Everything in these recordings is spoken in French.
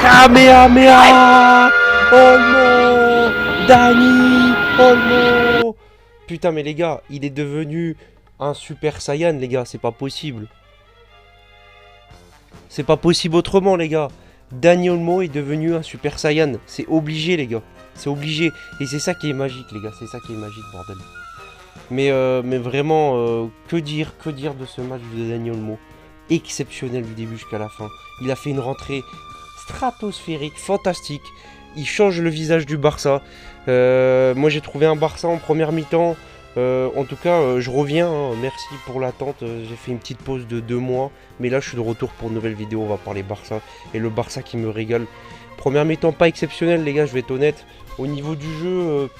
Kamehameha Olmo Dani Olmo. Putain mais les gars, il est devenu un Super Saiyan les gars, c'est pas possible. C'est pas possible autrement les gars. Dani Olmo est devenu un Super Saiyan, c'est obligé les gars. C'est obligé. Et c'est ça qui est magique les gars, c'est ça qui est magique bordel. Mais vraiment, que dire de ce match de Dani Olmo. Exceptionnel du début jusqu'à la fin. Il a fait une rentrée stratosphérique, fantastique. Il change le visage du Barça. Moi j'ai trouvé un Barça en première mi-temps. En tout cas, je reviens. Hein. Merci pour l'attente. J'ai fait une petite pause de 2 mois. Mais là, je suis de retour pour une nouvelle vidéo. On va parler Barça. Et le Barça qui me régale. Première mi-temps pas exceptionnel, les gars. Je vais être honnête. Au niveau du jeu,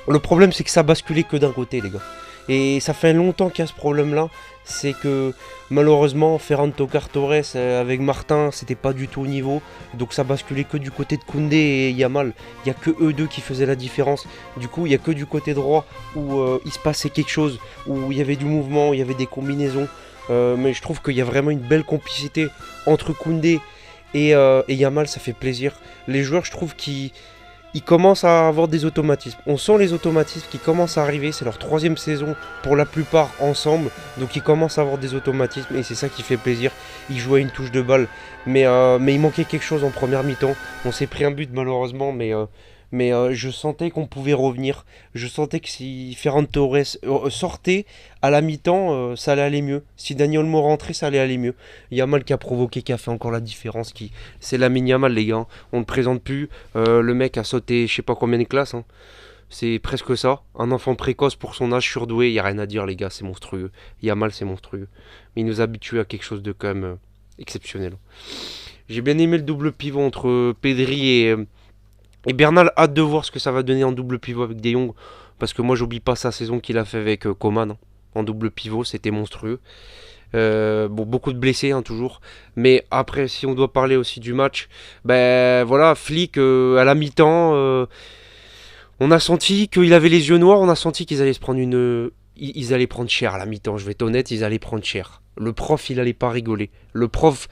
le problème c'est que ça basculait que d'un côté, les gars. Et ça fait longtemps qu'il y a ce problème-là. C'est que malheureusement, Ferran Torres avec Martin, c'était pas du tout au niveau. Donc ça basculait que du côté de Koundé et Yamal. Il n'y a que eux deux qui faisaient la différence. Du coup, il n'y a que du côté droit où il se passait quelque chose, où il y avait du mouvement, il y avait des combinaisons. Mais je trouve qu'il y a vraiment une belle complicité entre Koundé et Yamal, ça fait plaisir. Les joueurs, je trouve qu'ils commencent à avoir des automatismes. On sent les automatismes qui commencent à arriver. C'est leur 3e saison pour la plupart ensemble. Donc ils commencent à avoir des automatismes et c'est ça qui fait plaisir. Ils jouent à une touche de balle. Mais il manquait quelque chose en première mi-temps. On s'est pris un but malheureusement. Mais je sentais qu'on pouvait revenir. Je sentais que si Ferran Torres sortait à la mi-temps, ça allait aller mieux. Si Dani Olmo rentrait, ça allait aller mieux. Yamal qui a provoqué, qui a fait encore la différence. C'est Lamine Yamal, les gars. Hein. On ne le présente plus. Le mec a sauté je sais pas combien de classes. Hein. C'est presque ça. Un enfant précoce pour son âge, surdoué. Il n'y a rien à dire, les gars. C'est monstrueux. Yamal, c'est monstrueux. Mais il nous a habitués à quelque chose de quand même exceptionnel. J'ai bien aimé le double pivot entre Pedri et Bernal. Hâte de voir ce que ça va donner en double pivot avec De Jong. Parce que moi, j'oublie pas sa saison qu'il a fait avec Coman. Hein. En double pivot, c'était monstrueux. Bon, beaucoup de blessés, hein, toujours. Mais après, si on doit parler aussi du match, ben voilà, Flick, à la mi-temps, on a senti qu'il avait les yeux noirs. On a senti qu'ils allaient se prendre ils allaient prendre cher à la mi-temps, je vais être honnête, ils allaient prendre cher. Le prof, il allait pas rigoler. Le prof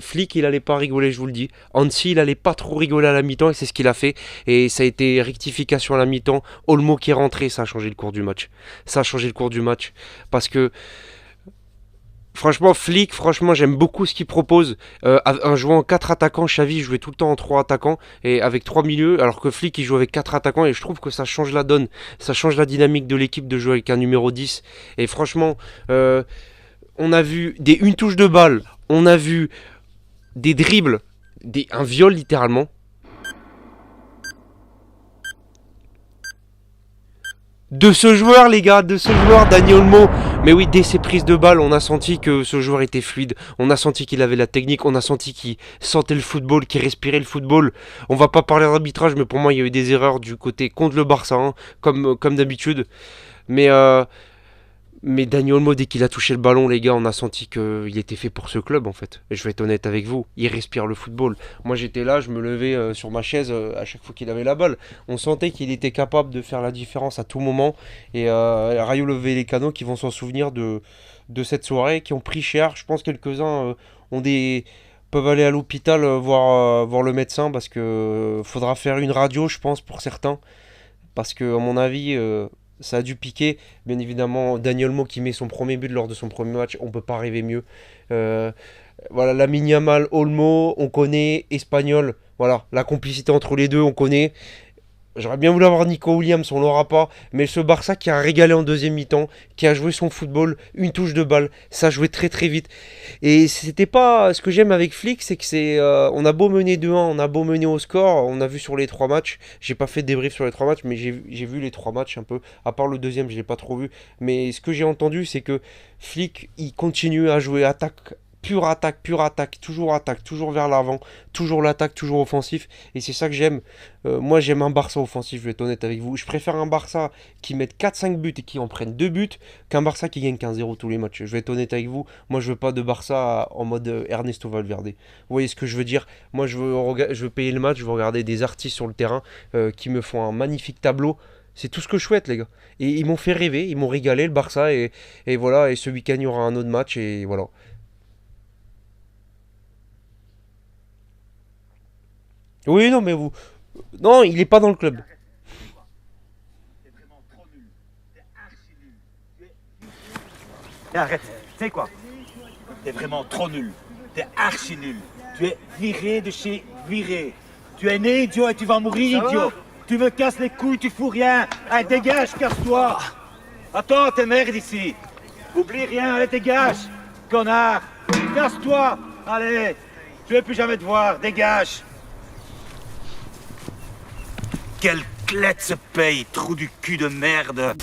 Flick, il allait pas rigoler, je vous le dis. Hansi, il allait pas trop rigoler à la mi-temps et c'est ce qu'il a fait. Et ça a été rectification à la mi-temps. Olmo qui est rentré, ça a changé le cours du match. Ça a changé le cours du match. Parce que franchement, Flick, franchement, j'aime beaucoup ce qu'il propose. En jouant en 4 attaquants, Xavi jouait tout le temps en 3 attaquants et avec 3 milieux, alors que Flick il joue avec 4 attaquants et je trouve que ça change la donne. Ça change la dynamique de l'équipe de jouer avec un numéro 10. Et franchement, on a vu une touche de balle, on a vu des dribbles, un viol littéralement. De ce joueur, les gars, de ce joueur, Dani Olmo. Mais oui, dès ses prises de balle, on a senti que ce joueur était fluide. On a senti qu'il avait la technique. On a senti qu'il sentait le football, qu'il respirait le football. On va pas parler d'arbitrage, mais pour moi, il y a eu des erreurs du côté contre le Barça, hein, comme d'habitude. Mais, euh, mais Dani Olmo, dès qu'il a touché le ballon, les gars, on a senti qu'il était fait pour ce club, en fait. Et je vais être honnête avec vous, il respire le football. Moi, j'étais là, je me levais sur ma chaise à chaque fois qu'il avait la balle. On sentait qu'il était capable de faire la différence à tout moment. Et Rayo Vallecano qui vont s'en souvenir de cette soirée, qui ont pris cher. Je pense quelques-uns peuvent aller à l'hôpital voir le médecin parce que faudra faire une radio, je pense, pour certains. Parce que, à mon avis, ça a dû piquer. Bien évidemment, Dani Olmo qui met son premier but lors de son premier match, on peut pas rêver mieux. Euh, voilà, Lamine Yamal, Olmo, on connaît, Espagnol. Voilà, la complicité entre les deux, on connaît. J'aurais bien voulu avoir Nico Williams, on l'aura pas. Mais ce Barça qui a régalé en deuxième mi-temps, qui a joué son football, une touche de balle, ça jouait très très vite. Et c'était pas. Ce que j'aime avec Flick, c'est que on a beau mener 2-1, on a beau mener au score, on a vu sur les 3 matchs. J'ai pas fait de débrief sur les 3 matchs, mais j'ai vu les 3 matchs un peu. À part le deuxième, je l'ai pas trop vu. Mais ce que j'ai entendu, c'est que Flick, il continue à jouer attaque, toujours vers l'avant, toujours l'attaque, toujours offensif, et c'est ça que j'aime. Moi j'aime un Barça offensif, je vais être honnête avec vous. Je préfère un Barça qui mette 4-5 buts et qui en prenne 2 buts, qu'un Barça qui gagne 15-0 tous les matchs. Je vais être honnête avec vous, moi je veux pas de Barça en mode Ernesto Valverde. Vous voyez ce que je veux dire? Moi je veux payer le match, je veux regarder des artistes sur le terrain qui me font un magnifique tableau. C'est tout ce que je souhaite, les gars. Et ils m'ont fait rêver, ils m'ont régalé le Barça, et voilà, et ce week-end il y aura un autre match, et voilà. Oui, non, mais vous... Non, il est pas dans le club. T'es vraiment trop nul. T'es archi nul. Et arrête, tu sais quoi? T'es vraiment trop nul. T'es archi nul. Tu es viré de chez viré. Tu es né idiot et tu vas mourir idiot. Tu me casses les couilles, tu fous rien. Allez, dégage, casse-toi. Attends, t'es merde ici. Oublie rien, allez, dégage. Connard. Casse-toi. Allez. Je vais plus jamais te voir, dégage. Quelle clette se paye, trou du cul de merde.